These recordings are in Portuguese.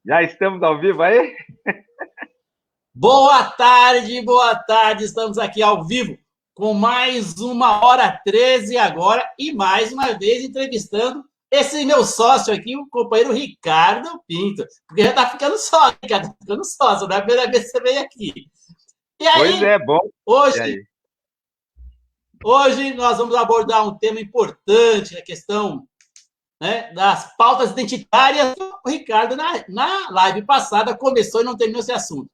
Já estamos ao vivo aí? Boa tarde, estamos aqui ao vivo com mais uma hora 13 agora e mais uma vez entrevistando esse meu sócio aqui, o companheiro Ricardo Pinto, porque já está ficando sócio, Ricardo, tá ficando sócio, não é a primeira vez que você vem aqui. E Pois aí, é, bom. E hoje, aí? hoje nós vamos abordar um tema importante, a questão, né, das pautas identitárias. O Ricardo, na live passada, começou e não terminou esse assunto.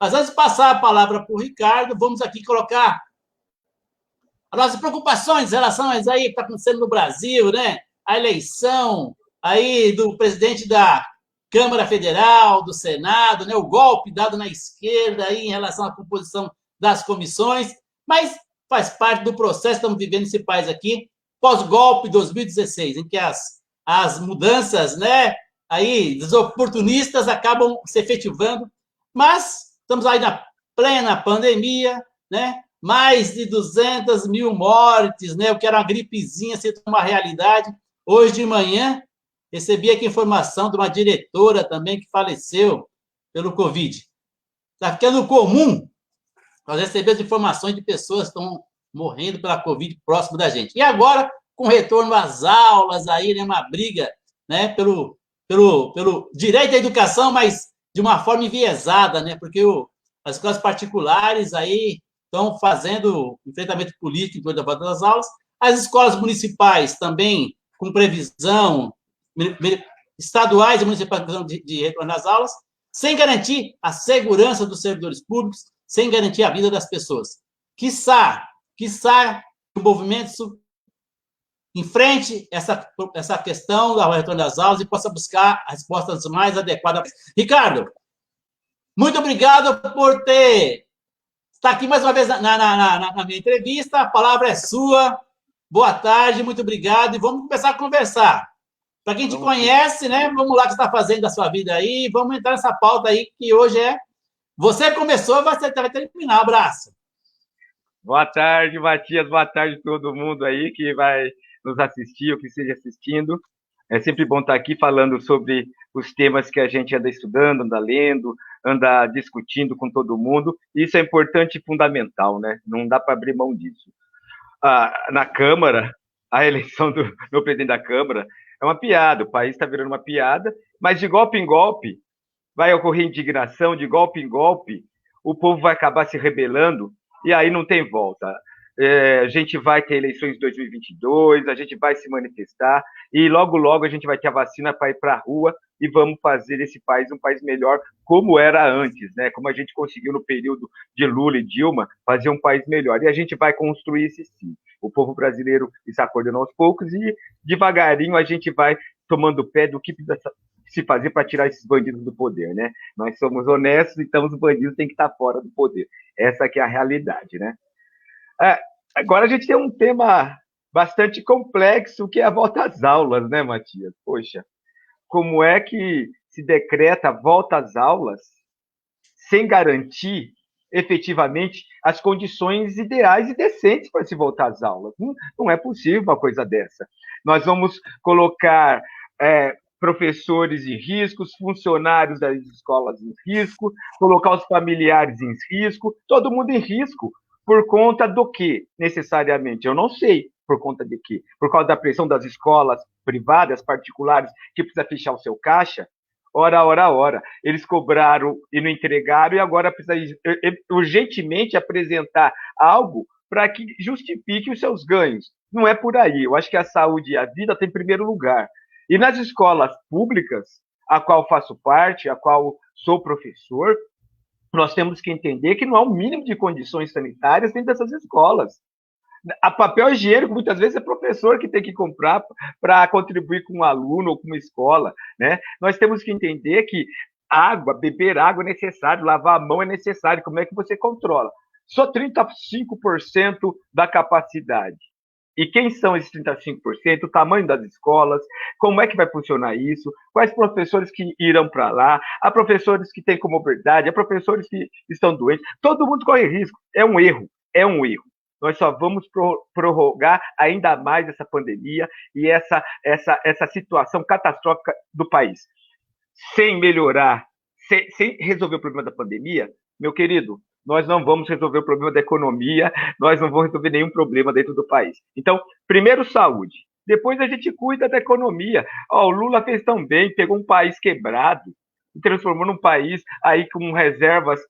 Mas antes de passar a palavra para o Ricardo, vamos aqui colocar as nossas preocupações em relação a isso aí que está acontecendo no Brasil, né? A eleição aí do presidente da Câmara Federal, do Senado, né? O golpe dado na esquerda aí em relação à composição das comissões, mas faz parte do processo, estamos vivendo esse país aqui, pós-golpe 2016, em que as mudanças, né, aí, dos oportunistas acabam se efetivando, mas estamos aí na plena pandemia, né? Mais de 200 mil mortes, né? O que era uma gripezinha se tornou uma realidade. Hoje de manhã, recebi aqui informação de uma diretora também que faleceu pelo Covid. Está ficando comum nós recebemos informações de pessoas que estão morrendo pela Covid próximo da gente. E agora, com retorno às aulas, aí, né, uma briga, né, pelo direito à educação, mas de uma forma enviesada, né, porque as escolas particulares aí estão fazendo enfrentamento político em torno da volta das aulas, as escolas municipais também com previsão, estaduais e municipais de retorno às aulas, sem garantir a segurança dos servidores públicos, sem garantir a vida das pessoas. Quiçá o movimento enfrente essa questão do retorno das aulas e possa buscar as respostas mais adequadas. Ricardo, muito obrigado por estar aqui mais uma vez na minha entrevista. A palavra é sua. Boa tarde, muito obrigado. E vamos começar a conversar. Para quem te Vamos sim. conhece, né? Vamos lá o que você está fazendo da sua vida aí. Vamos entrar nessa pauta aí que hoje é. Você começou, você vai terminar. Abraço. Boa tarde, Matias. Boa tarde a todo mundo aí que vai nos assistir ou que esteja assistindo. É sempre bom estar aqui falando sobre os temas que a gente anda estudando, anda lendo, anda discutindo com todo mundo. Isso é importante e fundamental, né? Não dá para abrir mão disso. Na Câmara, a eleição do meu presidente da Câmara é uma piada. O país está virando uma piada, mas de golpe em golpe vai ocorrer indignação, de golpe em golpe, o povo vai acabar se rebelando e aí não tem volta. A gente vai ter eleições em 2022, a gente vai se manifestar e logo, logo a gente vai ter a vacina para ir para a rua e vamos fazer esse país um país melhor como era antes, né? Como a gente conseguiu no período de Lula e Dilma fazer um país melhor. E a gente vai construir esse sim. O povo brasileiro está acordando aos poucos e devagarinho a gente vai tomando pé do que se fazer para tirar esses bandidos do poder, né? Nós somos honestos, então os bandidos têm que estar fora do poder. Essa que é a realidade, né? É, agora a gente tem um tema bastante complexo, que é a volta às aulas, né, Matias? Poxa, como é que se decreta a volta às aulas sem garantir efetivamente as condições ideais e decentes para se voltar às aulas? Não é possível uma coisa dessa. Nós vamos colocar professores em risco, funcionários das escolas em risco, colocar os familiares em risco, todo mundo em risco. Por conta do que, necessariamente? Eu não sei por conta de quê. Por causa da pressão das escolas privadas, particulares, que precisa fechar o seu caixa? Ora, ora, ora. Eles cobraram e não entregaram, e agora precisa urgentemente apresentar algo para que justifique os seus ganhos. Não é por aí. Eu acho que a saúde e a vida estão em primeiro lugar. E nas escolas públicas, a qual faço parte, a qual sou professor, nós temos que entender que não há um mínimo de condições sanitárias dentro dessas escolas. A papel higiênico, muitas vezes, é professor que tem que comprar para contribuir com um aluno ou com uma escola, né? Nós temos que entender que água, beber água é necessário, lavar a mão é necessário. Como é que você controla? Só 35% da capacidade. E quem são esses 35%? O tamanho das escolas? Como é que vai funcionar isso? Quais professores que irão para lá? Há professores que têm comorbidade, há professores que estão doentes. Todo mundo corre risco. É um erro. É um erro. Nós só vamos prorrogar ainda mais essa pandemia e essa situação catastrófica do país. sem melhorar, sem resolver o problema da pandemia, meu querido, nós não vamos resolver o problema da economia, nós não vamos resolver nenhum problema dentro do país. Então, primeiro saúde, depois a gente cuida da economia. O Lula fez tão bem, pegou um país quebrado, e transformou num país aí com reservas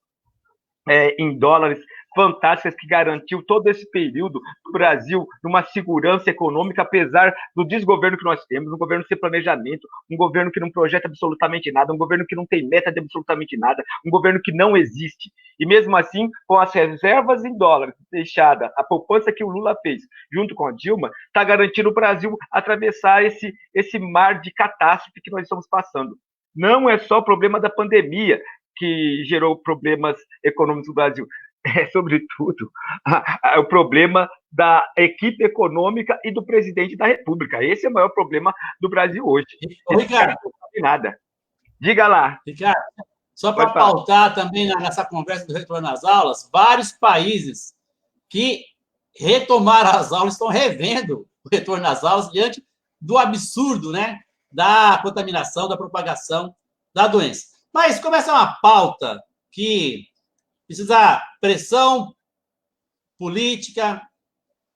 em dólares fantásticas, que garantiu todo esse período do Brasil numa segurança econômica, apesar do desgoverno que nós temos, um governo sem planejamento, um governo que não projeta absolutamente nada, um governo que não tem meta de absolutamente nada, um governo que não existe. E mesmo assim, com as reservas em dólares deixada, a poupança que o Lula fez junto com a Dilma, está garantindo o Brasil atravessar esse mar de catástrofe que nós estamos passando. Não é só o problema da pandemia que gerou problemas econômicos no Brasil. É, sobretudo, o problema da equipe econômica e do presidente da República. Esse é o maior problema do Brasil hoje. Ricardo, não sabe nada. Diga lá. Ricardo, só para pautar também nessa conversa do retorno às aulas, vários países que retomaram as aulas estão revendo o retorno às aulas diante do absurdo, né, da contaminação, da propagação da doença. Mas começa uma pauta que precisa pressão política,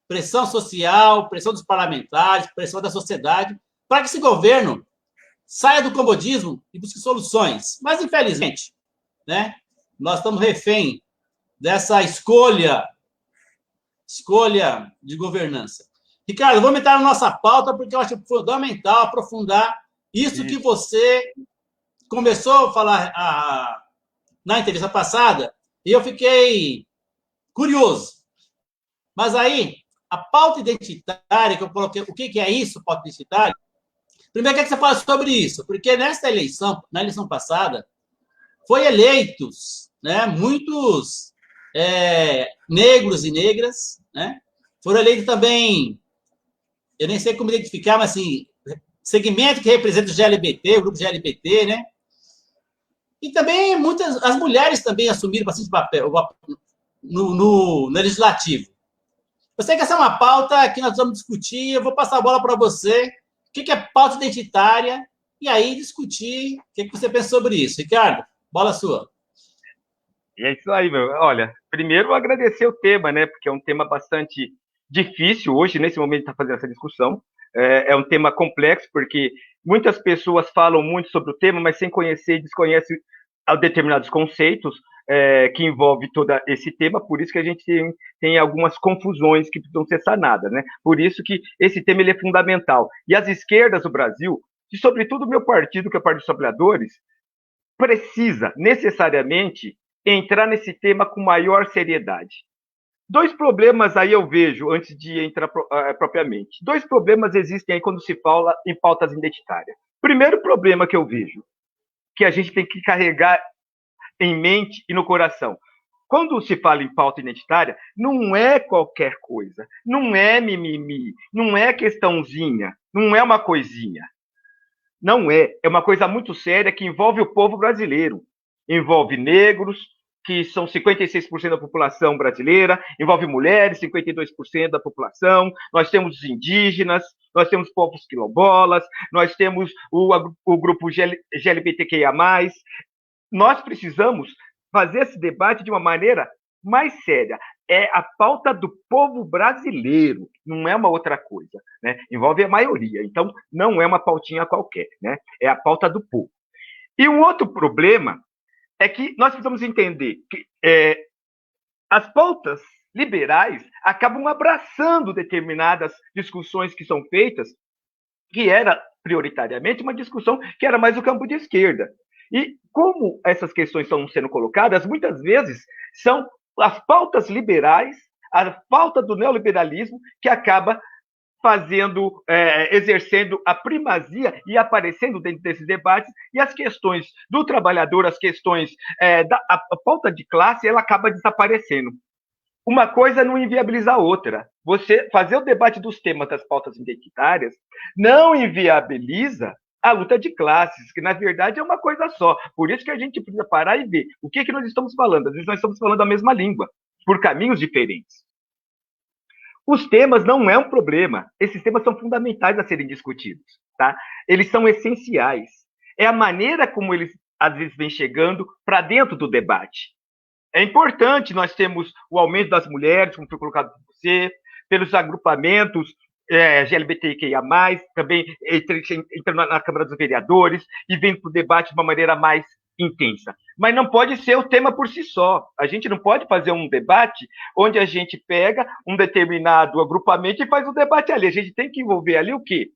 pressão social, pressão dos parlamentares, pressão da sociedade, para que esse governo saia do comodismo e busque soluções. Mas, infelizmente, né, nós estamos refém dessa escolha de governança. Ricardo, vamos entrar na nossa pauta, porque eu acho fundamental aprofundar isso que você começou a falar na entrevista passada, e eu fiquei curioso. Mas aí, a pauta identitária, que eu coloquei, o que é isso, pauta identitária? Primeiro, eu quero que você fale sobre isso, porque nessa eleição, na eleição passada, foi eleitos, né, muitos negros e negras, né? Foram eleitos também, eu nem sei como identificar, mas assim, segmento que representa o GLBT, o grupo GLBT, né? E também as mulheres também assumiram bastante papel no legislativo. Eu sei que essa é uma pauta que nós vamos discutir, eu vou passar a bola para você, o que é pauta identitária, e aí discutir o que você pensa sobre isso. Ricardo, bola sua. E é isso aí, meu. Olha, primeiro agradecer o tema, né? Porque é um tema bastante difícil hoje, nesse momento, estar fazendo essa discussão. É um tema complexo, porque muitas pessoas falam muito sobre o tema, mas sem conhecer e desconhecem determinados conceitos que envolvem todo esse tema, por isso que a gente tem algumas confusões que precisam ser sanadas, né? Por isso que esse tema ele é fundamental. E as esquerdas do Brasil, e sobretudo o meu partido, que é o Partido dos Trabalhadores, precisa necessariamente entrar nesse tema com maior seriedade. Dois problemas aí eu vejo, antes de entrar propriamente. Dois problemas existem aí quando se fala em pautas identitárias. Primeiro problema que eu vejo, que a gente tem que carregar em mente e no coração. Quando se fala em pauta identitária, não é qualquer coisa, não é mimimi, não é questãozinha, não é uma coisinha. Não é. É uma coisa muito séria que envolve o povo brasileiro. Envolve negros, que são 56% da população brasileira, envolve mulheres, 52% da população, nós temos os indígenas, nós temos povos quilombolas, nós temos o grupo GLBTQIA+. Nós precisamos fazer esse debate de uma maneira mais séria. É a pauta do povo brasileiro, não é uma outra coisa, né? Envolve a maioria, então não é uma pautinha qualquer, né? É a pauta do povo. E um outro problema é que nós precisamos entender que as pautas liberais acabam abraçando determinadas discussões que são feitas, que era prioritariamente uma discussão que era mais o campo de esquerda. E como essas questões estão sendo colocadas, muitas vezes são as pautas liberais, a pauta do neoliberalismo, que acaba exercendo a primazia e aparecendo dentro desses debates, e as questões do trabalhador, as questões a pauta de classe, ela acaba desaparecendo. Uma coisa não inviabiliza a outra. Você fazer o debate dos temas das pautas identitárias não inviabiliza a luta de classes, que na verdade é uma coisa só. Por isso que a gente precisa parar e ver o que nós estamos falando. Às vezes nós estamos falando a mesma língua, por caminhos diferentes. Os temas não é um problema. Esses temas são fundamentais a serem discutidos, tá? Eles são essenciais. é a maneira como eles, às vezes, vêm chegando para dentro do debate. É importante nós termos o aumento das mulheres, como foi colocado por você, pelos agrupamentos GLBTQIA+, também entrando na Câmara dos Vereadores e vendo para o debate de uma maneira mais intensa. Mas não pode ser o tema por si só. A gente não pode fazer um debate onde a gente pega um determinado agrupamento e faz um debate ali. A gente tem que envolver ali o quê?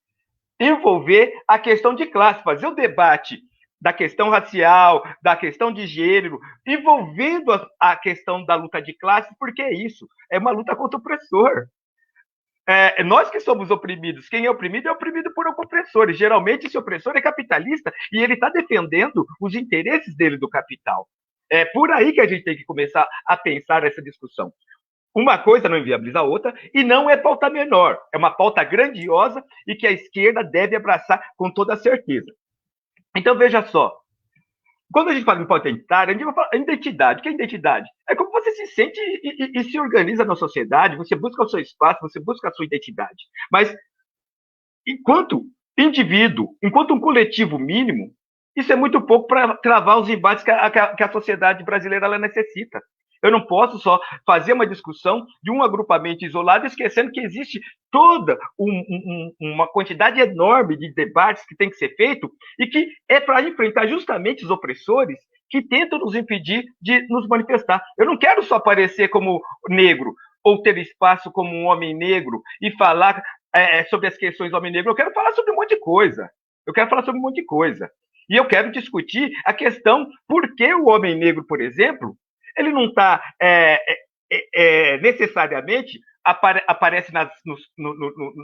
Envolver a questão de classe, fazer o debate da questão racial, da questão de gênero, envolvendo a questão da luta de classe, porque é isso, é uma luta contra o opressor. Nós que somos oprimidos, quem é oprimido por opressor, e geralmente esse opressor é capitalista, e ele está defendendo os interesses dele do capital. É por aí que a gente tem que começar a pensar essa discussão. Uma coisa não inviabiliza a outra, e não é pauta menor, é uma pauta grandiosa e que a esquerda deve abraçar com toda certeza. Então, veja só, quando a gente fala em pauta identitária, a gente vai falar identidade. O que é identidade? É como você se sente e se organiza na sociedade, você busca o seu espaço, você busca a sua identidade. Mas, enquanto indivíduo, enquanto um coletivo mínimo, isso é muito pouco para travar os embates que a sociedade brasileira ela necessita. Eu não posso só fazer uma discussão de um agrupamento isolado, esquecendo que existe toda uma quantidade enorme de debates que tem que ser feito e que é para enfrentar justamente os opressores que tentam nos impedir de nos manifestar. Eu não quero só aparecer como negro ou ter espaço como um homem negro e falar sobre as questões do homem negro. Eu quero falar sobre um monte de coisa. E eu quero discutir a questão por que o homem negro, por exemplo, ele não está necessariamente aparece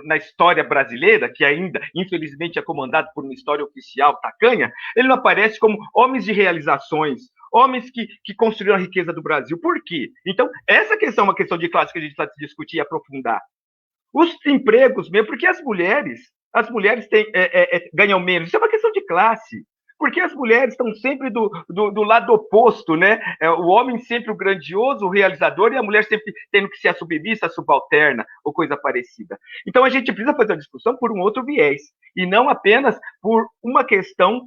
na história brasileira, que ainda, infelizmente, é comandado por uma história oficial tacanha, ele não aparece como homens de realizações, homens que construíram a riqueza do Brasil. Por quê? Então, essa questão é uma questão de classe que a gente precisa discutir e aprofundar. Os empregos mesmo, porque as mulheres ganham menos, isso é uma questão de classe. Porque as mulheres estão sempre do lado oposto, né? O homem sempre o grandioso, o realizador, e a mulher sempre tendo que ser a submissa, a subalterna, ou coisa parecida. Então, a gente precisa fazer a discussão por um outro viés, e não apenas por uma questão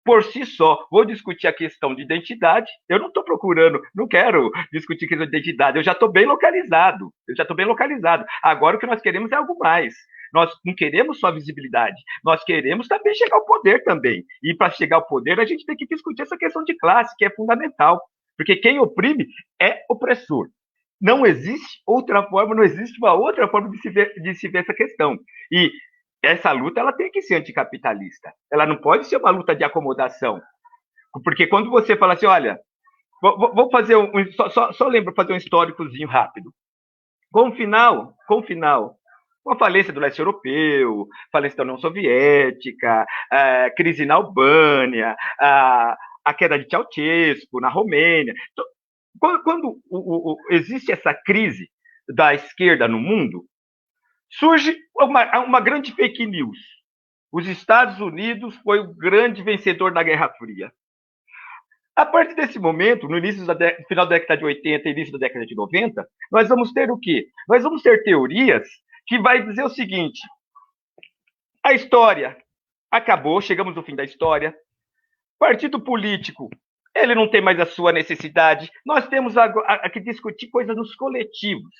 por si só. Vou discutir a questão de identidade, eu não estou procurando, não quero discutir a questão de identidade, eu já estou bem localizado. Agora, o que nós queremos é algo mais. Nós não queremos só visibilidade, nós queremos também chegar ao poder também. E para chegar ao poder, a gente tem que discutir essa questão de classe, que é fundamental. Porque quem oprime é opressor. Não existe outra forma, não existe uma outra forma de se ver essa questão. E essa luta ela tem que ser anticapitalista. Ela não pode ser uma luta de acomodação. Porque quando você fala assim, olha, vou fazer só lembro fazer um históricozinho rápido. Com a falência do leste europeu, falência da União Soviética, crise na Albânia, a queda de Ceausescu na Romênia. Então, quando existe essa crise da esquerda no mundo, surge uma grande fake news. Os Estados Unidos foi o grande vencedor da Guerra Fria. A partir desse momento, no final da década de 80 e início da década de 90, nós vamos ter o quê? Nós vamos ter teorias que vai dizer o seguinte: a história acabou, chegamos no fim da história, partido político, ele não tem mais a sua necessidade, nós temos que discutir coisas nos coletivos.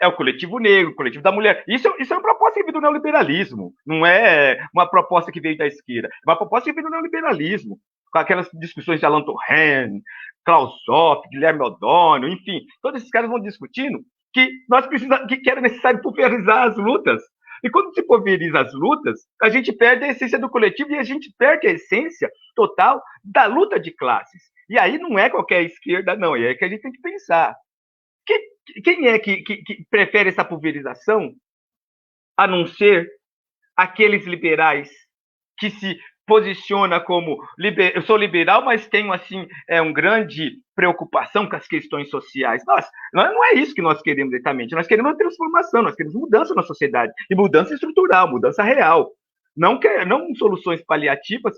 É o coletivo negro, o coletivo da mulher. Isso é uma proposta que veio do neoliberalismo, não é uma proposta que veio da esquerda, é uma proposta que veio do neoliberalismo, com aquelas discussões de Alan Torren, Klaus Hoff, Guilherme O'Donnell, enfim, todos esses caras vão discutindo que era necessário pulverizar as lutas. E quando se pulveriza as lutas, a gente perde a essência do coletivo e a gente perde a essência total da luta de classes. E aí não é qualquer esquerda, não. E é que a gente tem que pensar. Quem é que prefere essa pulverização a não ser aqueles liberais que se posiciona como eu sou liberal, mas tenho assim uma grande preocupação com as questões sociais. Não é isso que nós queremos exatamente. Nós queremos uma transformação, nós queremos mudança na sociedade, e mudança estrutural, mudança real. Não soluções paliativas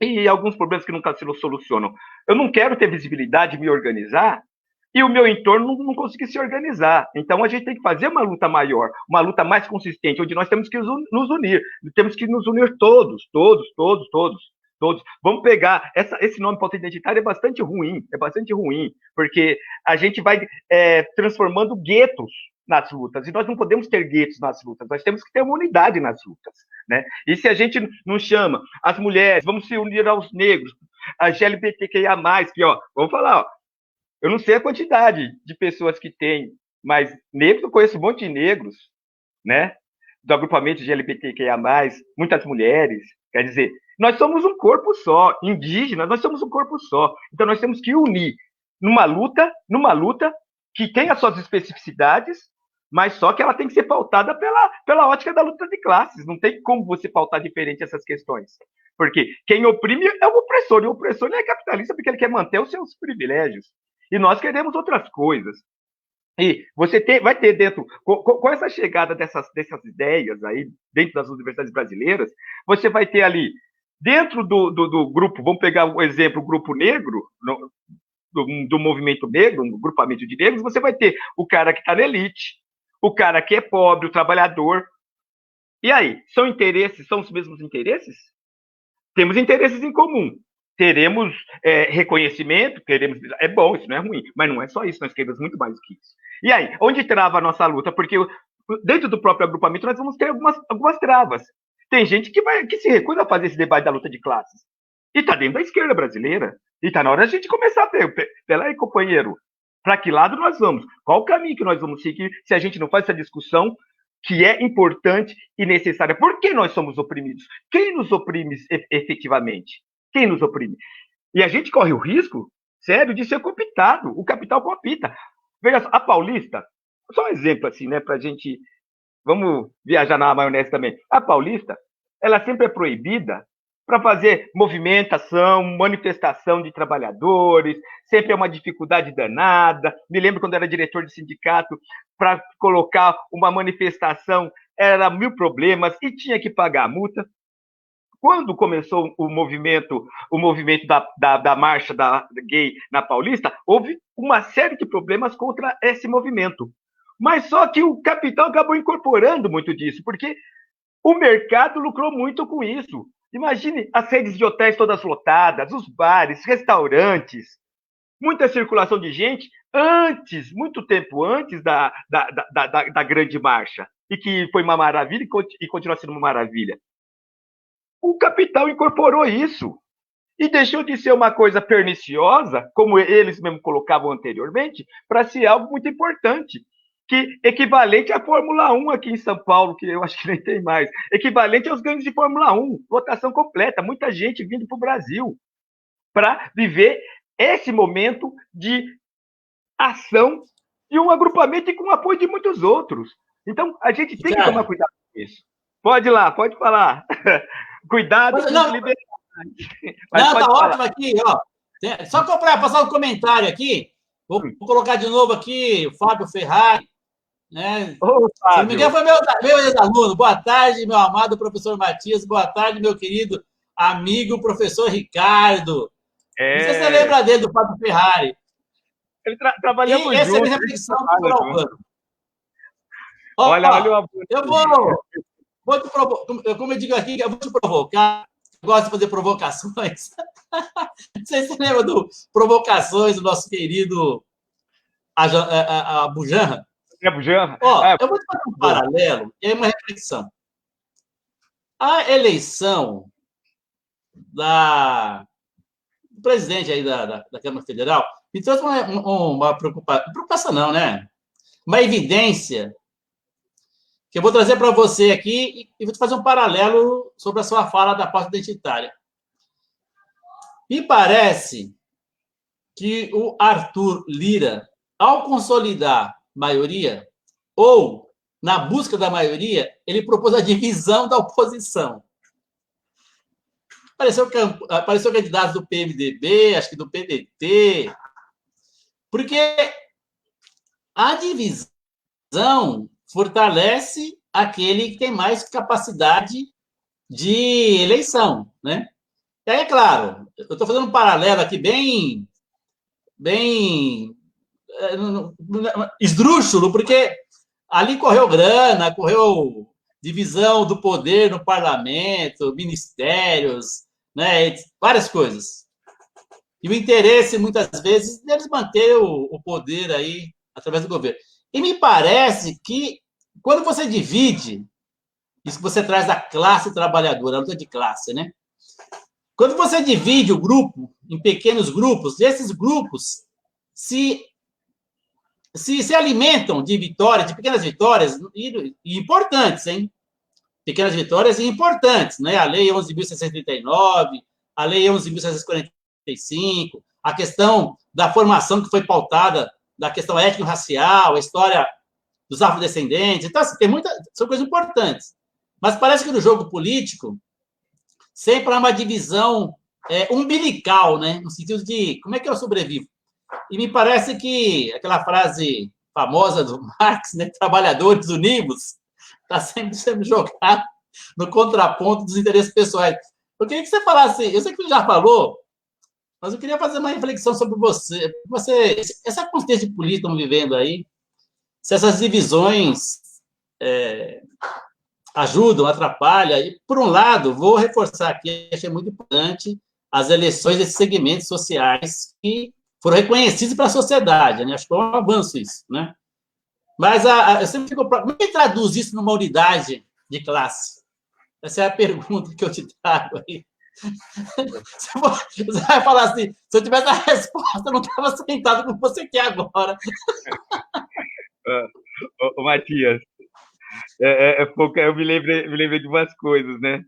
e alguns problemas que nunca se solucionam. Eu não quero ter visibilidade, me organizar, e o meu entorno não conseguir se organizar. Então, a gente tem que fazer uma luta maior, uma luta mais consistente, onde nós temos que nos unir. Temos que nos unir todos. todos. Vamos pegar, esse nome pauta identitária é bastante ruim, porque a gente vai transformando guetos nas lutas, e nós não podemos ter guetos nas lutas, nós temos que ter uma unidade nas lutas, né? E se a gente não chama as mulheres, vamos se unir aos negros, a LGBTQIA+, que, ó, vamos falar, ó, eu não sei a quantidade de pessoas que tem, mas negros, eu conheço um monte de negros, né? Do agrupamento de LGBTQIA+, muitas mulheres, quer dizer, nós somos um corpo só, indígenas, nós somos um corpo só, então nós temos que unir numa luta que tem as suas especificidades, mas só que ela tem que ser pautada pela ótica da luta de classes, não tem como você pautar diferente essas questões, porque quem oprime é o opressor, e o opressor ele é capitalista porque ele quer manter os seus privilégios, e nós queremos outras coisas. E você vai ter dentro, com essa chegada dessas ideias aí, dentro das universidades brasileiras, você vai ter ali, dentro do grupo, vamos pegar um exemplo, o grupo negro, do movimento negro, um grupamento de negros, você vai ter o cara que está na elite, o cara que é pobre, o trabalhador. E aí, são os mesmos interesses? Temos interesses em comum. Teremos reconhecimento, é bom, isso não é ruim, mas não é só isso, nós queremos muito mais do que isso. E aí, onde trava a nossa luta? Porque dentro do próprio agrupamento nós vamos ter algumas travas. Tem gente que se recusa a fazer esse debate da luta de classes. E está dentro da esquerda brasileira. E está na hora de a gente começar a ver. Pera aí, companheiro, para que lado nós vamos? Qual o caminho que nós vamos seguir se a gente não faz essa discussão que é importante e necessária? Por que nós somos oprimidos? Quem nos oprime efetivamente? Quem nos oprime? E a gente corre o risco, sério, de ser cooptado. O capital coopta. Veja só, a Paulista, só um exemplo assim, né, pra gente, vamos viajar na maionese também. A Paulista, ela sempre é proibida para fazer movimentação, manifestação de trabalhadores, sempre é uma dificuldade danada. Me lembro quando era diretor de sindicato, para colocar uma manifestação, era 1000 problemas e tinha que pagar a multa. Quando começou o movimento da marcha da gay na Paulista, houve uma série de problemas contra esse movimento. Mas só que o capital acabou incorporando muito disso, porque o mercado lucrou muito com isso. Imagine as redes de hotéis todas lotadas, os bares, restaurantes, muita circulação de gente muito tempo antes da grande marcha, e que foi uma maravilha e continua sendo uma maravilha. O capital incorporou isso e deixou de ser uma coisa perniciosa, como eles mesmo colocavam anteriormente, para ser algo muito importante, que equivalente à Fórmula 1 aqui em São Paulo, que eu acho que nem tem mais, equivalente aos ganhos de Fórmula 1, lotação completa, muita gente vindo para o Brasil para viver esse momento de ação e um agrupamento e com o apoio de muitos outros. Então, a gente tem que tomar cuidado com isso. Pode ir lá, pode falar. Cuidado com a liberdade. Não, tá ótimo aqui, ó. Só passar um comentário aqui. Vou colocar de novo aqui o Fábio Ferrari. Né? Ô, Fábio. Se não me engano, foi meu ex-aluno. Boa tarde, meu amado professor Matias. Boa tarde, meu querido amigo professor Ricardo. Não sei se você lembra dele, do Fábio Ferrari. Ele trabalhamos juntos. Essa é a minha reflexão do Albano. Olha o Albano. Eu vou te provocar, como eu digo aqui, eu vou te provocar. Eu gosto de fazer provocações. Não sei se você lembra do provocações do nosso querido Bujanra. Eu vou te fazer um paralelo e aí uma reflexão. A eleição do presidente aí da Câmara Federal me trouxe uma preocupação não, né? Uma evidência que eu vou trazer para você aqui e vou te fazer um paralelo sobre a sua fala da pauta identitária. Me parece que o Arthur Lira, ao consolidar maioria, ou na busca da maioria, ele propôs a divisão da oposição. Apareceu candidato do PMDB, acho que do PDT, porque a divisão fortalece aquele que tem mais capacidade de eleição, né? E aí, é claro, eu estou fazendo um paralelo aqui bem esdrúxulo, porque ali correu grana, correu divisão do poder no parlamento, ministérios, né? Várias coisas. E o interesse, muitas vezes, deles manter o poder aí através do governo. E me parece que, quando você divide, isso que você traz da classe trabalhadora, a luta de classe, né? Quando você divide o grupo em pequenos grupos, esses grupos se alimentam de vitórias, de pequenas vitórias e importantes, hein? Pequenas vitórias e importantes, né? A Lei 11.639, a Lei 11.645, a questão da formação que foi pautada da questão étnico-racial, a história dos afrodescendentes. Então, assim, são coisas importantes. Mas parece que no jogo político sempre há uma divisão umbilical, né? No sentido de como é que eu sobrevivo. E me parece que aquela frase famosa do Marx, né? Trabalhadores univos, está sempre sendo jogado no contraponto dos interesses pessoais. Eu queria que você falasse, eu sei que você já falou, mas eu queria fazer uma reflexão sobre essa contexto de política que estamos vivendo aí, se essas divisões ajudam, atrapalham. E, por um lado, vou reforçar aqui, achei muito importante as eleições desses segmentos sociais que foram reconhecidos para a sociedade, né? Acho que foi um avanço isso, né? Mas eu sempre fico... Como é que traduz isso numa unidade de classe? Essa é a pergunta que eu te trago aí. Você vai falar assim, se eu tivesse a resposta, eu não estava sentado com você aqui agora. Matias, eu me lembrei de umas coisas, né?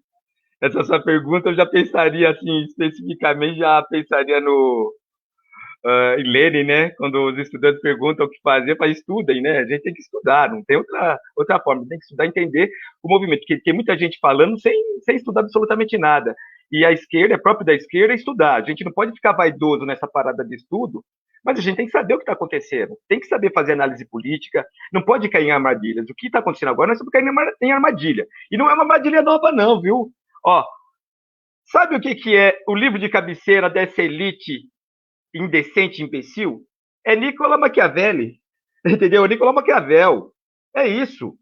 Essa sua pergunta eu já pensaria, assim, especificamente, já pensaria em Lenin, né? Quando os estudantes perguntam o que fazer, fala, estudem, né? A gente tem que estudar, não tem outra forma, tem que estudar, entender o movimento, porque tem muita gente falando sem estudar absolutamente nada. E a esquerda, é próprio da esquerda, estudar. A gente não pode ficar vaidoso nessa parada de estudo, mas a gente tem que saber o que está acontecendo, tem que saber fazer análise política, não pode cair em armadilhas. O que está acontecendo agora, nós estamos caindo em armadilha. E não é uma armadilha nova, não, viu? Ó, sabe o que é o livro de cabeceira dessa elite indecente, imbecil? É Nicola Machiavelli, entendeu? Nicola Maquiavel. É isso.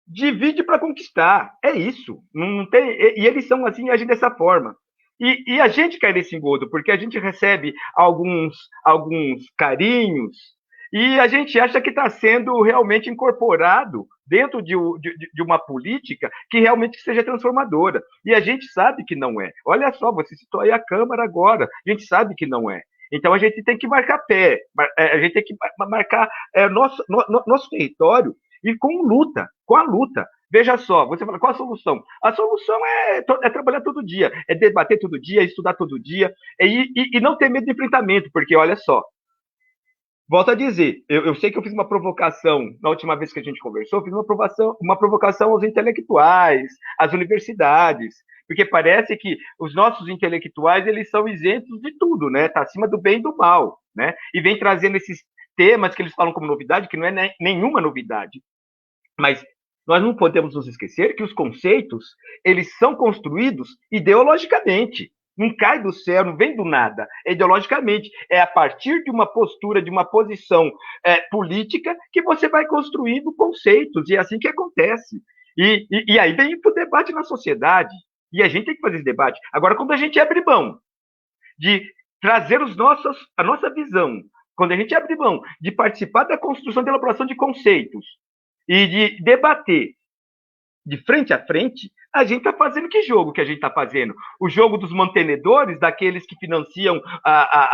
Divide para conquistar. É isso. Não tem, e eles são assim, agem dessa forma. E a gente cai nesse engodo, porque a gente recebe alguns carinhos e a gente acha que está sendo realmente incorporado dentro de uma política que realmente seja transformadora. E a gente sabe que não é. Olha só, você citou aí a Câmara agora. A gente sabe que não é. Então a gente tem que marcar pé, a gente tem que marcar nosso território e com a luta. Veja só, você fala, qual a solução? A solução é trabalhar todo dia, é debater todo dia, é estudar todo dia, e não ter medo de enfrentamento, porque olha só, volto a dizer, eu sei que eu fiz uma provocação na última vez que a gente conversou, eu fiz uma provocação aos intelectuais, às universidades, porque parece que os nossos intelectuais, eles são isentos de tudo, né? Tá acima do bem e do mal, né? E vem trazendo esses temas que eles falam como novidade, que não é nenhuma novidade. Mas nós não podemos nos esquecer que os conceitos, eles são construídos ideologicamente. Não cai do céu, não vem do nada. É ideologicamente. É a partir de uma postura, de uma posição política, que você vai construindo conceitos. E é assim que acontece. E aí vem para o debate na sociedade. E a gente tem que fazer esse debate. Agora, quando a gente abre mão de trazer a nossa visão, quando a gente abre mão de participar da construção e da elaboração de conceitos, e de debater de frente a frente, a gente está fazendo que jogo que a gente está fazendo? O jogo dos mantenedores, daqueles que financiam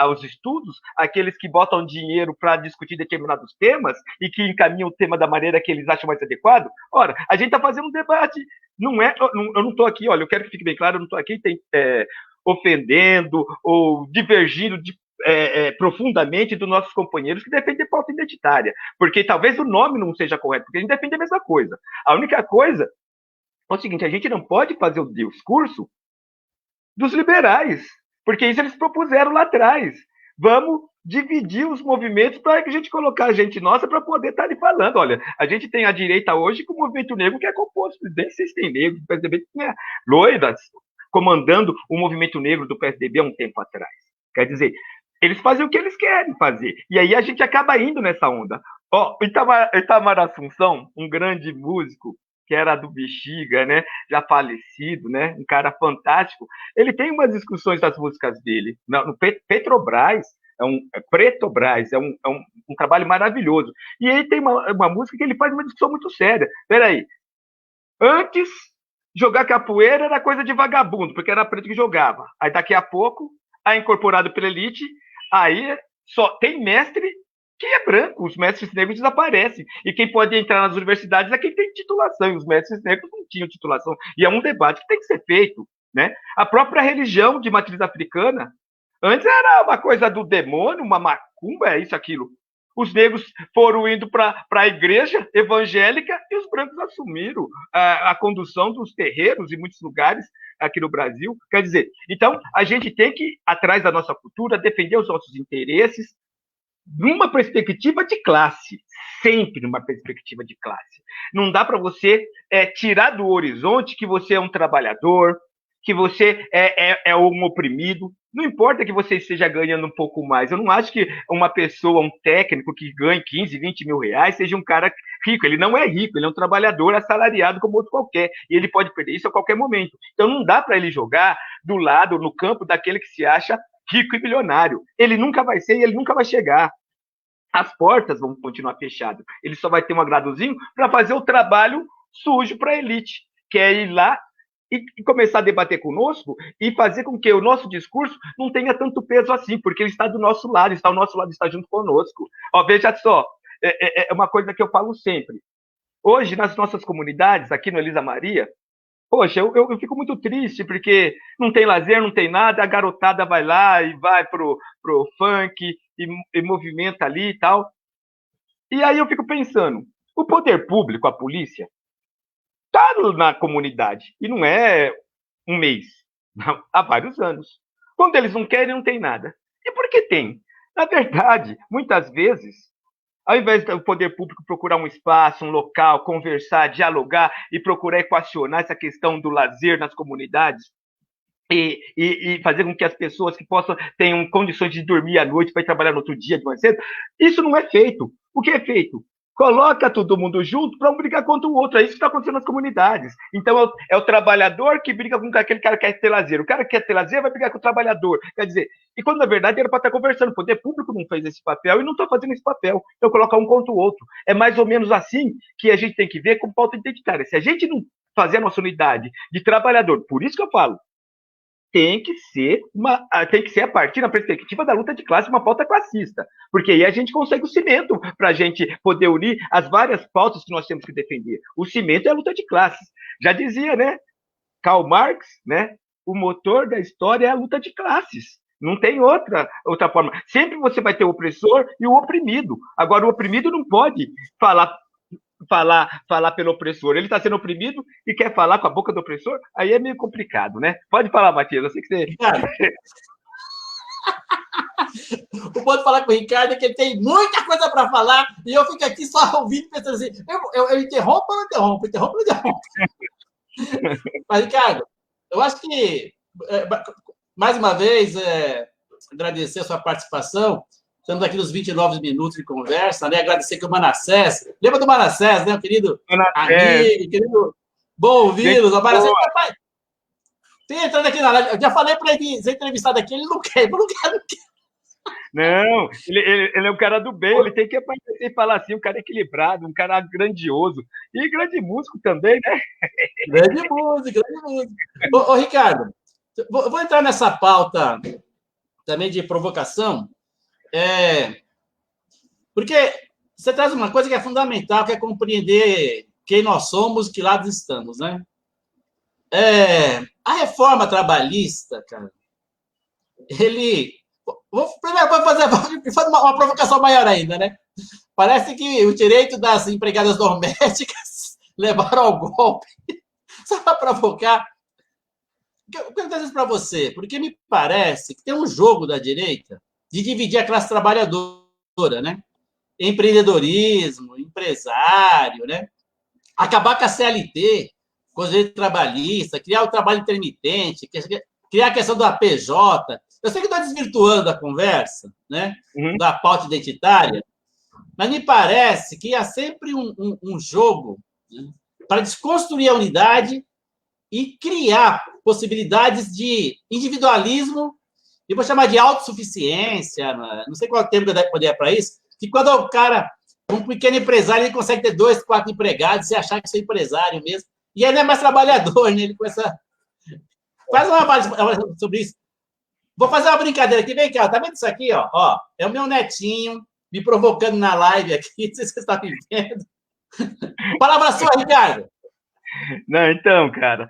os estudos, aqueles que botam dinheiro para discutir determinados temas e que encaminham o tema da maneira que eles acham mais adequado? Ora, a gente está fazendo um debate. Não é, eu não estou aqui, olha, eu quero que fique bem claro, eu não estou aqui ofendendo ou divergindo profundamente dos nossos companheiros que defendem pauta identitária, porque talvez o nome não seja correto, porque a gente defende a mesma coisa. A única coisa é o seguinte, a gente não pode fazer o discurso dos liberais, porque isso eles propuseram lá atrás. Vamos dividir os movimentos para que a gente colocar a gente nossa para poder estar ali falando. Olha, a gente tem a direita hoje com o movimento negro que é composto por 16 tem negros, o PSDB tinha loiras comandando o movimento negro do PSDB há um tempo atrás. Quer dizer, eles fazem o que eles querem fazer. E aí a gente acaba indo nessa onda. Ó, Itamar Assunção, um grande músico, que era do Bexiga, né? Já falecido, né? Um cara fantástico. Ele tem umas discussões das músicas dele. No Petrobras, Pretobras, um trabalho maravilhoso. E ele tem uma música que ele faz uma discussão muito séria. Peraí, antes, jogar capoeira era coisa de vagabundo, porque era preto que jogava. Aí daqui a pouco, é incorporado pela elite, aí só tem mestre que é branco, os mestres negros desaparecem. E quem pode entrar nas universidades é quem tem titulação, e os mestres negros não tinham titulação. E é um debate que tem que ser feito, né? A própria religião de matriz africana, antes era uma coisa do demônio, uma macumba, é isso, aquilo. Os negros foram indo para a igreja evangélica e os brancos assumiram a condução dos terreiros em muitos lugares aqui no Brasil. Quer dizer, então a gente tem que, atrás da nossa cultura, defender os nossos interesses numa perspectiva de classe, sempre numa perspectiva de classe. Não dá para você tirar do horizonte que você é um trabalhador, que você é um oprimido. Não importa que você esteja ganhando um pouco mais. Eu não acho que uma pessoa, um técnico que ganhe 15, 20 mil reais, seja um cara rico. Ele não é rico, ele é um trabalhador assalariado como outro qualquer. E ele pode perder isso a qualquer momento. Então não dá para ele jogar do lado, no campo daquele que se acha rico e milionário. Ele nunca vai ser e ele nunca vai chegar. As portas vão continuar fechadas. Ele só vai ter um agradozinho para fazer o trabalho sujo para a elite, que é ir lá e começar a debater conosco e fazer com que o nosso discurso não tenha tanto peso assim, porque ele está do nosso lado, está ao nosso lado, está junto conosco. Ó, veja só, é uma coisa que eu falo sempre. Hoje, nas nossas comunidades, aqui no Elisa Maria, poxa, eu fico muito triste, porque não tem lazer, não tem nada, a garotada vai lá e vai pro funk e movimenta ali e tal. E aí eu fico pensando, o poder público, a polícia, está na comunidade, e não é um mês, não, há vários anos. Quando eles não querem, não tem nada. E por que tem? Na verdade, muitas vezes, ao invés do poder público procurar um espaço, um local, conversar, dialogar e procurar equacionar essa questão do lazer nas comunidades e fazer com que as pessoas que tenham condições de dormir à noite para ir trabalhar no outro dia de manhã cedo, isso não é feito. O que é feito? Coloca todo mundo junto para um brigar contra o outro. É isso que está acontecendo nas comunidades. Então, é o trabalhador que briga com aquele cara que quer ter lazer. O cara que quer ter lazer vai brigar com o trabalhador. Quer dizer, e quando na verdade era para estar conversando. O poder público não fez esse papel e não está fazendo esse papel. Então, colocar um contra o outro. É mais ou menos assim que a gente tem que ver com pauta identitária. Se a gente não fazer a nossa unidade de trabalhador, por isso que eu falo, tem que ser a partir da perspectiva da luta de classe, uma pauta classista, porque aí a gente consegue o cimento para a gente poder unir as várias pautas que nós temos que defender. O cimento é a luta de classes. Já dizia, né, Karl Marx, né, o motor da história é a luta de classes. Não tem outra forma. Sempre você vai ter o opressor e o oprimido. Agora, o oprimido não pode falar pelo opressor. Ele está sendo oprimido e quer falar com a boca do opressor, aí é meio complicado, né? Pode falar, Matias, eu sei que você... Ricardo, o ponto de falar com o Ricardo é que ele tem muita coisa para falar e eu fico aqui só ouvindo, pensando assim, eu interrompo ou não interrompo? Interrompo ou não interrompo? Mas, Ricardo, eu acho que, mais uma vez, agradecer a sua participação. Estamos aqui nos 29 minutos de conversa, né? Agradecer que o Manassés, lembra do Manassés, né? O querido amigo, querido, bom ouvi-los. O Manassés, rapaz, tem entrando aqui na live, eu já falei para ele ser entrevistado aqui, ele não quer. Não, ele é um cara do bem, ele tem que aparecer e falar assim, um cara equilibrado, um cara grandioso. E grande músico também, né? Grande músico. Ô, Ricardo, vou entrar nessa pauta também de provocação, porque você traz uma coisa que é fundamental, que é compreender quem nós somos e que lado estamos, né? A reforma trabalhista, cara, primeiro vou fazer uma provocação maior ainda, né? Parece que o direito das empregadas domésticas levaram ao golpe, só para provocar. Eu pergunto isso para você, porque me parece que tem um jogo da direita de dividir a classe trabalhadora, né? Empreendedorismo, empresário, né? Acabar com a CLT, com o direito trabalhista, criar o trabalho intermitente, criar a questão da PJ. Eu sei que estou desvirtuando a conversa, né? Da pauta identitária, mas me parece que há sempre um jogo, né, para desconstruir a unidade e criar possibilidades de individualismo, eu vou chamar de autossuficiência, não sei qual é o termo que eu devo poder para isso, que quando o cara, um pequeno empresário, ele consegue ter 2, 4 empregados e achar que é empresário mesmo, e ele não é mais trabalhador, né? Ele começa... Faz uma avaliação sobre isso. Vou fazer uma brincadeira aqui, vem cá, tá vendo isso aqui, ó? Ó, é o meu netinho me provocando na live aqui, não sei se você está me vendo. Palavra sua, Ricardo. Não, então, cara,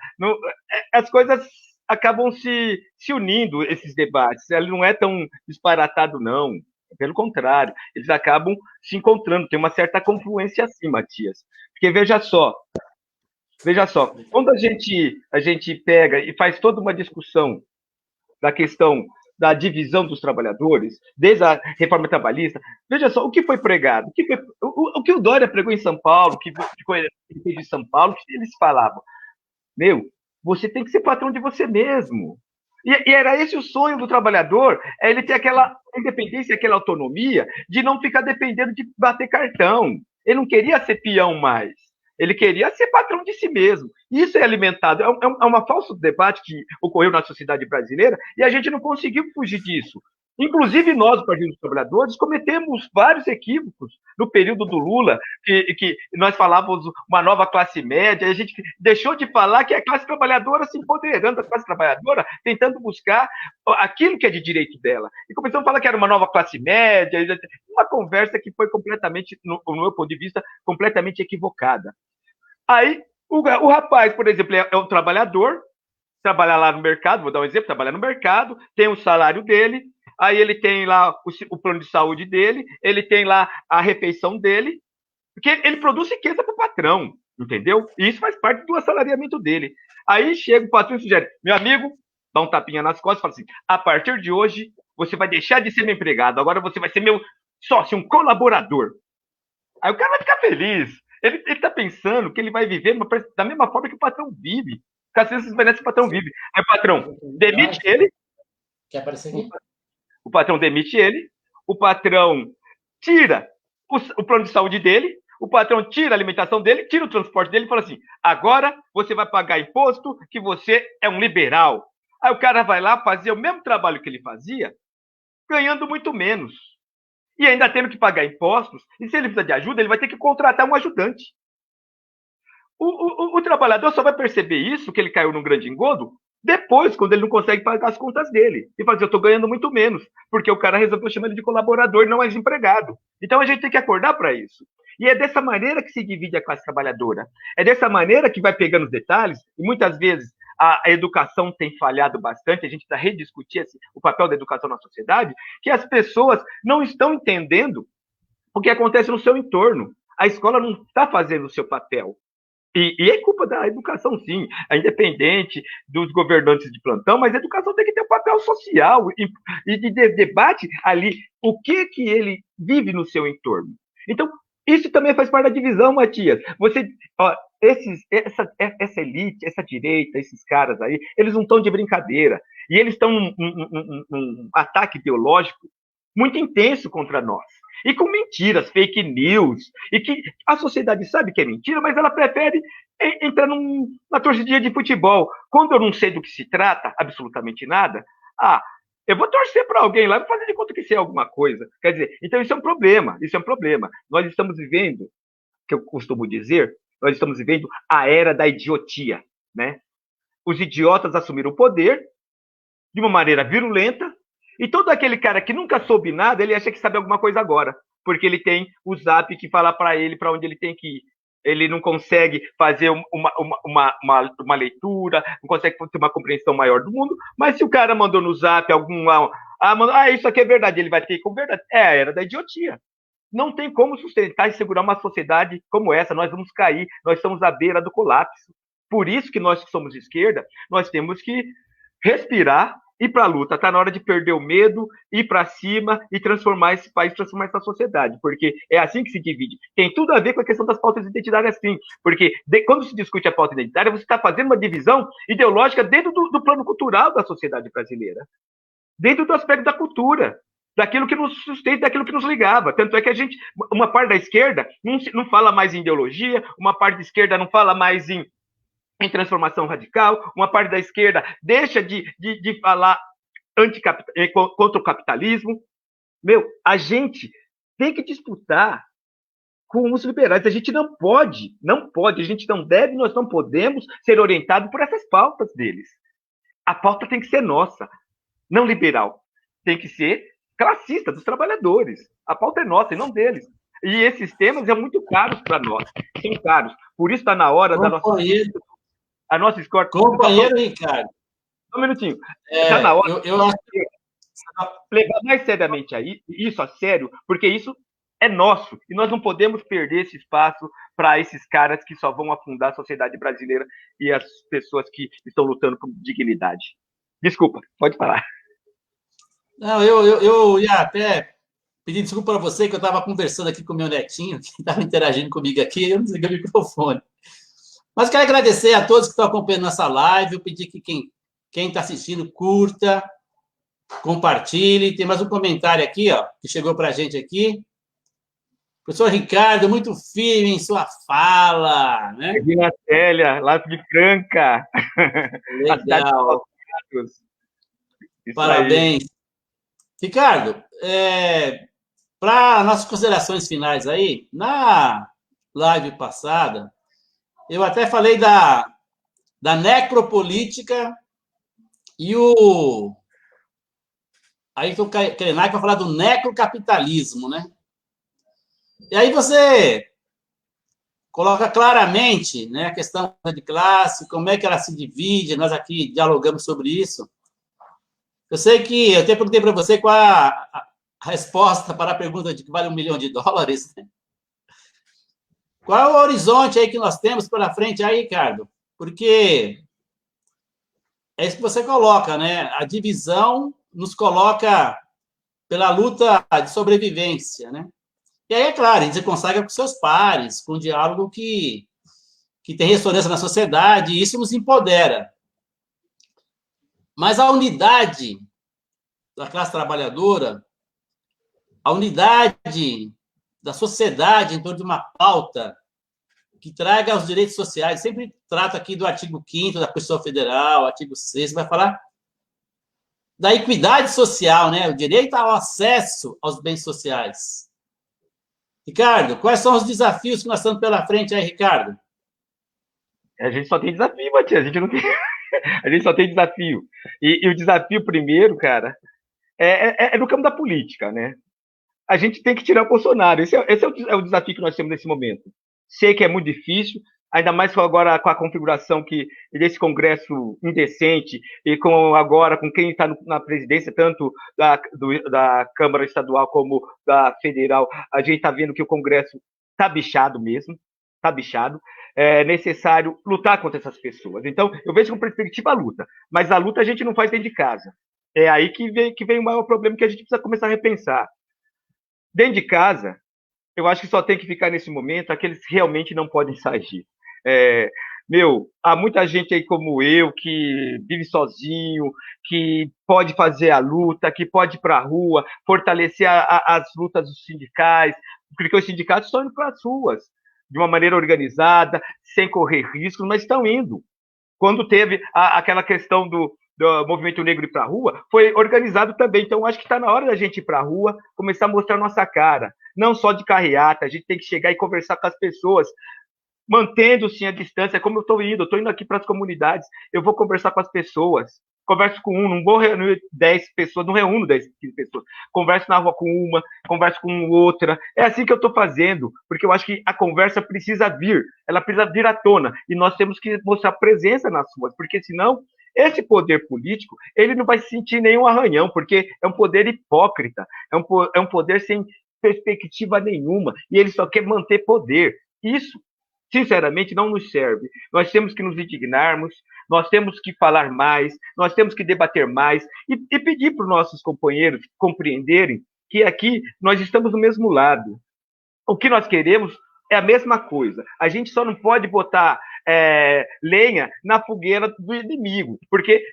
as coisas acabam se unindo, esses debates. Ele não é tão disparatado, não. Pelo contrário, eles acabam se encontrando. Tem uma certa confluência assim, Matias. Porque veja só, quando a gente pega e faz toda uma discussão da questão da divisão dos trabalhadores, desde a reforma trabalhista, veja só, o que foi pregado? O que o Dória pregou em São Paulo, que ficou de São Paulo, que eles falavam, você tem que ser patrão de você mesmo. E era esse o sonho do trabalhador, é ele ter aquela independência, aquela autonomia de não ficar dependendo de bater cartão. Ele não queria ser peão mais. Ele queria ser patrão de si mesmo. Isso é alimentado. É um falso debate que ocorreu na sociedade brasileira e a gente não conseguiu fugir disso. Inclusive, nós, o Partido dos Trabalhadores, cometemos vários equívocos no período do Lula, que nós falávamos uma nova classe média, e a gente deixou de falar que a classe trabalhadora se empoderando, a classe trabalhadora tentando buscar aquilo que é de direito dela. E começamos a falar que era uma nova classe média, uma conversa que foi completamente, no meu ponto de vista, completamente equivocada. Aí, o rapaz, por exemplo, é um trabalhador, trabalha lá no mercado, vou dar um exemplo, trabalha no mercado, tem o salário dele, aí ele tem lá o plano de saúde dele, ele tem lá a refeição dele, porque ele produz riqueza para o patrão, entendeu? E isso faz parte do assalariamento dele. Aí chega o patrão e sugere, meu amigo, dá um tapinha nas costas e fala assim, a partir de hoje, você vai deixar de ser meu empregado, agora você vai ser meu sócio, um colaborador. Aí o cara vai ficar feliz. Ele está pensando que ele vai viver da mesma forma que o patrão vive. Porque às vezes merece que o patrão vive. Aí o patrão demite ele. Quer aparecer aqui? O patrão demite ele. O patrão tira o plano de saúde dele. O patrão tira a alimentação dele, tira o transporte dele e fala assim, agora você vai pagar imposto que você é um liberal. Aí o cara vai lá fazer o mesmo trabalho que ele fazia, ganhando muito menos. E ainda tendo que pagar impostos, e se ele precisa de ajuda, ele vai ter que contratar um ajudante. O trabalhador só vai perceber isso, que ele caiu num grande engodo, depois, quando ele não consegue pagar as contas dele. E fazer, eu estou ganhando muito menos, porque o cara resolveu chamar ele de colaborador e não mais empregado. Então a gente tem que acordar para isso. E é dessa maneira que se divide a classe trabalhadora. É dessa maneira que vai pegando os detalhes, e muitas vezes a educação tem falhado bastante, a gente precisa rediscutir o papel da educação na sociedade, que as pessoas não estão entendendo o que acontece no seu entorno. A escola não está fazendo o seu papel. E é culpa da educação, sim, independente dos governantes de plantão, mas a educação tem que ter um papel social e de debate ali o que ele vive no seu entorno. Então, isso também faz parte da divisão, Matias. Essa elite, essa direita, esses caras aí, eles não estão de brincadeira. E eles estão num ataque ideológico muito intenso contra nós. E com mentiras, fake news, e que a sociedade sabe que é mentira, mas ela prefere entrar numa torcida de futebol. Quando eu não sei do que se trata, absolutamente nada, eu vou torcer para alguém lá e fazer de conta que sei alguma coisa. Quer dizer, então isso é um problema, Nós estamos vivendo, que eu costumo dizer, nós estamos vivendo a era da idiotia, né? Os idiotas assumiram o poder de uma maneira virulenta, e todo aquele cara que nunca soube nada, ele acha que sabe alguma coisa agora, porque ele tem o Zap que fala para ele para onde ele tem que ir. Ele não consegue fazer uma leitura, não consegue ter uma compreensão maior do mundo, mas se o cara mandou no Zap isso aqui é verdade, ele vai ter como verdade. É a era da idiotia. Não tem como sustentar e segurar uma sociedade como essa, nós vamos cair, nós estamos à beira do colapso. Por isso que nós que somos de esquerda, nós temos que respirar, ir para a luta. Está na hora de perder o medo, ir para cima e transformar esse país, transformar essa sociedade, porque é assim que se divide. Tem tudo a ver com a questão das pautas identitárias, sim, porque quando se discute a pauta identitária, você está fazendo uma divisão ideológica dentro do plano cultural da sociedade brasileira, dentro do aspecto da cultura. daquilo que nos sustenta, daquilo que nos ligava. Tanto é que uma parte da esquerda não fala mais em ideologia, uma parte da esquerda não fala mais em transformação radical, uma parte da esquerda deixa de falar contra o capitalismo. A gente tem que disputar com os liberais. A gente não pode, a gente não deve, nós não podemos ser orientados por essas pautas deles. A pauta tem que ser nossa, não liberal. Tem que ser classista, dos trabalhadores. A pauta é nossa e não deles. E esses temas são muito caros para nós. São caros. Por isso está na hora da nossa... A nossa escola... Companheiro Ricardo. Um minutinho. Está na hora eu acho que levar mais seriamente isso a sério, porque isso é nosso. E nós não podemos perder esse espaço para esses caras que só vão afundar a sociedade brasileira e as pessoas que estão lutando por dignidade. Desculpa, pode falar. Não, eu ia até pedir desculpa para você, que eu estava conversando aqui com o meu netinho, que estava interagindo comigo aqui, eu não desliguei o microfone. Mas quero agradecer a todos que estão acompanhando essa live, eu pedi que quem está assistindo, curta, compartilhe. Tem mais um comentário aqui, ó, que chegou para a gente aqui. Professor Ricardo, muito firme em sua fala, né? Regina Célia, lá de Franca. Legal. Parabéns. Aí. Ricardo, para nossas considerações finais aí, na live passada, eu até falei da necropolítica e o... Aí o Krenak vai falar do necrocapitalismo, né? E aí você coloca claramente, né, a questão de classe, como é que ela se divide, nós aqui dialogamos sobre isso. Eu sei que eu até perguntei para você qual a resposta para a pergunta de que vale $1 milhão, né? Qual é o horizonte aí que nós temos pela frente aí, Ricardo? Porque é isso que você coloca, né? A divisão nos coloca pela luta de sobrevivência, né? E aí, é claro, a gente consegue com seus pares, com um diálogo que tem ressonância na sociedade, e isso nos empodera. Mas a unidade da classe trabalhadora, a unidade da sociedade em torno de uma pauta que traga os direitos sociais, sempre trato aqui do artigo 5º da Constituição Federal, artigo 6º, vai falar da equidade social, né? O direito ao acesso aos bens sociais. Ricardo, quais são os desafios que nós estamos pela frente aí, Ricardo? A gente só tem desafio, Matias, a gente não tem... A gente só tem desafio. E o desafio primeiro, cara, é no campo da política, né? A gente tem que tirar o Bolsonaro. Esse é o desafio que nós temos nesse momento. Sei que é muito difícil, ainda mais agora com a configuração desse Congresso indecente e com quem está na presidência, tanto da Câmara Estadual como da Federal, a gente está vendo que o Congresso está bichado mesmo, está bichado. É necessário lutar contra essas pessoas. Então, eu vejo com perspectiva a luta, mas a luta a gente não faz dentro de casa. É aí que vem o maior problema que a gente precisa começar a repensar. Dentro de casa, eu acho que só tem que ficar nesse momento aqueles que realmente não podem sair. Há muita gente aí como eu, que vive sozinho, que pode fazer a luta, que pode ir para a rua, fortalecer as lutas dos sindicais, porque os sindicatos estão indo para as ruas, de uma maneira organizada, sem correr riscos, mas estão indo. Quando teve aquela questão do movimento negro ir para a rua, foi organizado também. Então, acho que está na hora da gente ir para a rua, começar a mostrar nossa cara, não só de carreata, a gente tem que chegar e conversar com as pessoas, mantendo, sim, a distância, como eu estou indo aqui para as comunidades, eu vou conversar com as pessoas, converso com não vou reunir 10 pessoas, não reúno 10, 15 pessoas, converso na rua com uma, converso com outra, é assim que eu estou fazendo, porque eu acho que a conversa precisa vir, ela precisa vir à tona, e nós temos que mostrar presença nas ruas, porque senão, esse poder político, ele não vai sentir nenhum arranhão, porque é um poder hipócrita, é um poder sem perspectiva nenhuma, e ele só quer manter poder. Isso, sinceramente, não nos serve. Nós temos que nos indignarmos, nós temos que falar mais, nós temos que debater mais e pedir para os nossos companheiros compreenderem que aqui nós estamos do mesmo lado. O que nós queremos é a mesma coisa. A gente só não pode botar lenha na fogueira do inimigo, porque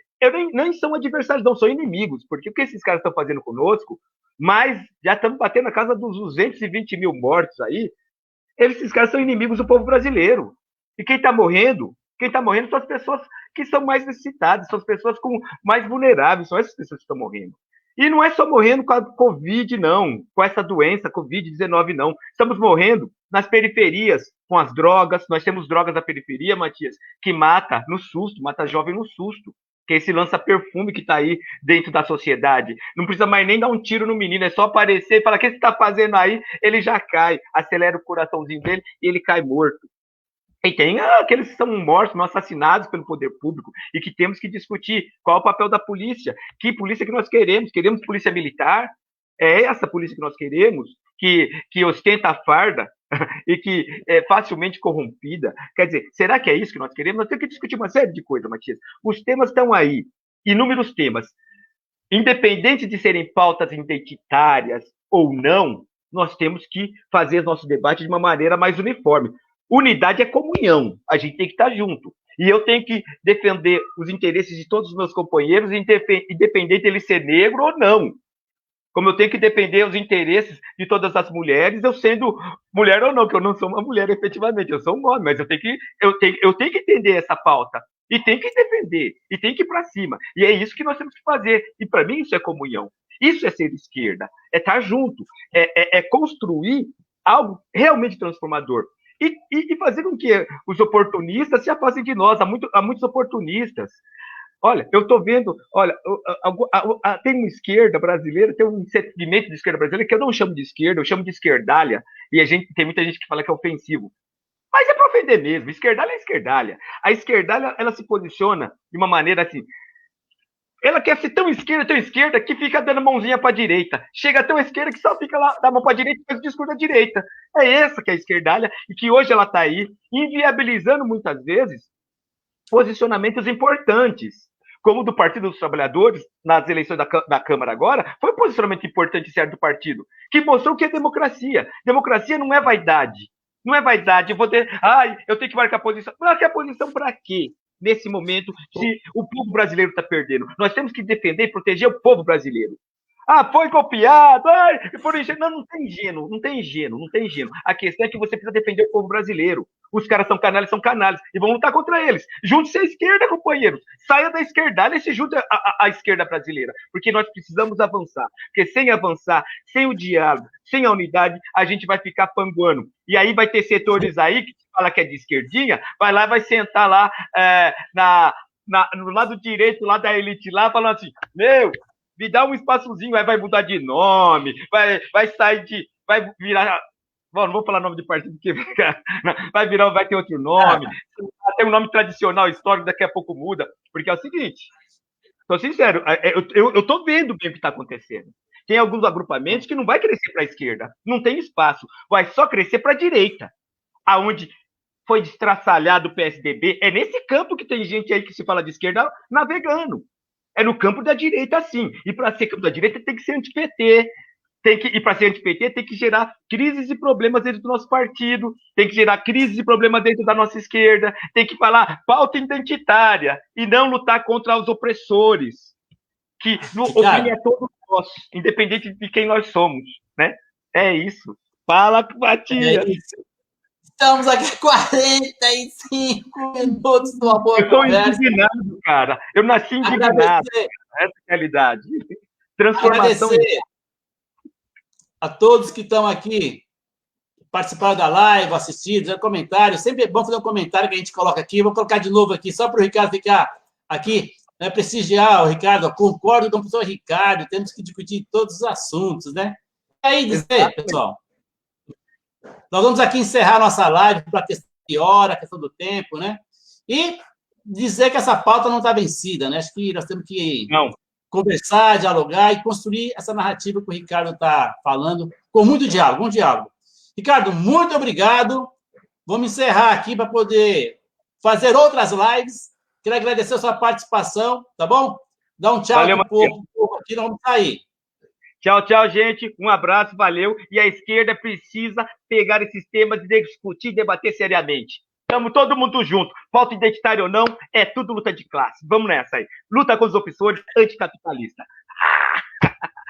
nem são adversários, não, são inimigos, porque o que esses caras estão fazendo conosco, mas já estamos batendo na casa dos 220 mil mortos aí, esses caras são inimigos do povo brasileiro. E quem está morrendo são as pessoas que são mais necessitadas, são as pessoas mais vulneráveis, são essas pessoas que estão morrendo. E não é só morrendo com a Covid, não, com essa doença, Covid-19, não. Estamos morrendo nas periferias, com as drogas. Nós temos drogas da periferia, Matias, que mata no susto, mata jovem no susto. Que é esse lança-perfume que está aí dentro da sociedade. Não precisa mais nem dar um tiro no menino, é só aparecer e falar: o que você está fazendo aí? Ele já cai, acelera o coraçãozinho dele e ele cai morto. E tem aqueles que são mortos, assassinados pelo poder público, e que temos que discutir qual é o papel da polícia. Que polícia que nós queremos? Queremos polícia militar? É essa polícia que nós queremos? Que ostenta a farda e que é facilmente corrompida? Quer dizer, será que é isso que nós queremos? Nós temos que discutir uma série de coisas, Matias. Os temas estão aí, inúmeros temas. Independente de serem pautas identitárias ou não, nós temos que fazer nosso debate de uma maneira mais uniforme. Unidade é comunhão, a gente tem que estar junto. E eu tenho que defender os interesses de todos os meus companheiros, independente de ele ser negro ou não. Como eu tenho que defender os interesses de todas as mulheres, eu sendo mulher ou não, que eu não sou uma mulher efetivamente, eu sou um homem, mas eu tenho que entender essa pauta. E tenho que defender, e tenho que ir para cima. E é isso que nós temos que fazer. E para mim isso é comunhão. Isso é ser esquerda, é estar junto, é construir algo realmente transformador. E fazer com que os oportunistas se afastem de nós. Há muitos oportunistas. Olha, eu estou vendo, tem uma esquerda brasileira, tem um segmento de esquerda brasileira que eu não chamo de esquerda, eu chamo de esquerdalha, e tem muita gente que fala que é ofensivo. Mas é para ofender mesmo, esquerdalha é esquerdalha. A esquerdalha, ela se posiciona de uma maneira assim, ela quer ser tão esquerda, que fica dando mãozinha para a direita. Chega tão esquerda que só fica lá, dá mão para a direita e faz o discurso da direita. É essa que é a esquerdalha, e que hoje ela está aí, inviabilizando muitas vezes posicionamentos importantes, como o do Partido dos Trabalhadores, nas eleições da Câmara agora, foi um posicionamento importante certo do partido, que mostrou que é democracia. Democracia não é vaidade. Não é vaidade, eu tenho que marcar posição. Marcar posição para quê? Nesse momento, se o povo brasileiro está perdendo. Nós temos que defender e proteger o povo brasileiro. Foi copiado, por ingênuo. Não tem ingênuo. A questão é que você precisa defender o povo brasileiro. Os caras são canalhas, e vão lutar contra eles. Junte-se à esquerda, companheiros. Saia da esquerdalha e se junte à esquerda brasileira, porque nós precisamos avançar. Porque sem avançar, sem o diálogo, sem a unidade, a gente vai ficar panguando. E aí vai ter setores aí que fala que é de esquerdinha, vai sentar lá no lado direito, lá da elite, lá, falando assim: me dá um espaçozinho, aí vai mudar de nome, vai virar. Bom, não vou falar nome de partido, porque vai ter outro nome. Tem um nome tradicional, histórico, daqui a pouco muda. Porque é o seguinte, estou sincero, eu estou vendo bem o que está acontecendo. Tem alguns agrupamentos que não vai crescer para a esquerda, não tem espaço, vai só crescer para a direita, aonde foi destraçalhado o PSDB. É nesse campo que tem gente aí que se fala de esquerda navegando. É no campo da direita, sim. E para ser campo da direita tem que ser anti-PT. E para ser anti-PT tem que gerar crises e problemas dentro do nosso partido, tem que gerar crises e problemas dentro da nossa esquerda, tem que falar pauta identitária e não lutar contra os opressores, que o crime é todo nosso, independente de quem nós somos, né? É isso. Fala, Matias. É isso. Estamos aqui há 45 minutos do amor. Eu estou indignado, cara. Eu nasci indignado. Essa é a realidade. Transformação. Agradecer a todos que estão aqui, participaram da live, assistiram, fizeram comentários. Sempre é bom fazer um comentário que a gente coloca aqui. Vou colocar de novo aqui, só para o Ricardo ficar aqui, né, prestigiar o Ricardo. Eu concordo com o professor Ricardo, temos que discutir todos os assuntos, né? E aí, dizer, pessoal, nós vamos aqui encerrar nossa live para a questão de hora, a questão do tempo, né? E dizer que essa pauta não está vencida, né? Acho que nós temos que conversar, dialogar e construir essa narrativa que o Ricardo está falando, com muito diálogo, um diálogo. Ricardo, muito obrigado. Vamos encerrar aqui para poder fazer outras lives. Quero agradecer a sua participação, tá bom? Dá um tchau para o povo aqui, nós vamos sair. Tchau, gente. Um abraço, valeu. E a esquerda precisa pegar esses temas e discutir e debater seriamente. Estamos todo mundo junto. Falta identitário ou não, é tudo luta de classe. Vamos nessa aí. Luta com os opressores, anticapitalista.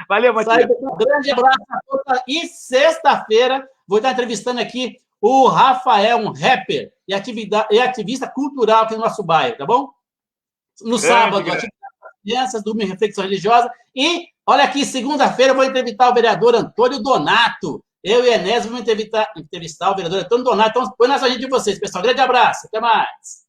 Valeu, Matias. Um grande abraço a todos. E sexta-feira vou estar entrevistando aqui o Rafael, um rapper e ativista cultural aqui no nosso bairro, tá bom? No sábado, atividade das crianças, domingo, reflexão religiosa. E, olha aqui, segunda-feira eu vou entrevistar o vereador Antônio Donato. Eu e Enéas vamos entrevistar o vereador Antônio Donato. Então, põe na sua gente de vocês, pessoal. Grande abraço. Até mais.